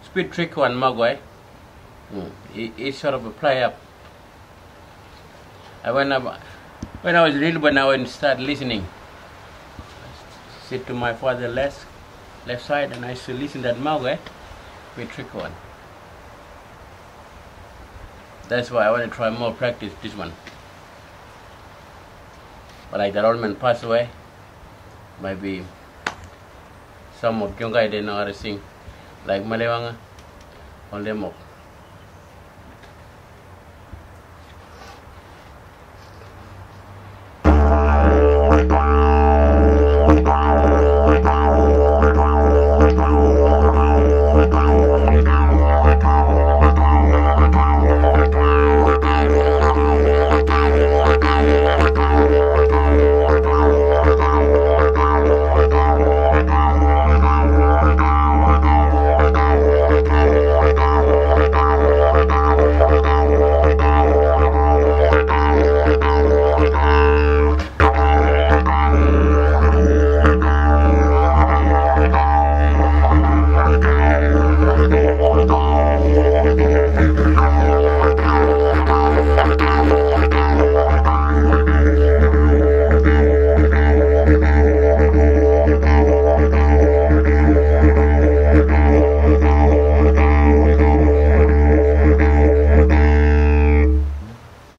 Speed trick one magway. It's sort of a play up. When I was little, when I would start listening, sit to my father's left side, and I used to listen that magway. Speed trick one. That's why I want to try more practice this one. But like that old man passed away, maybe some of young guys didn't know how to sing. Like Malewanga, on them up.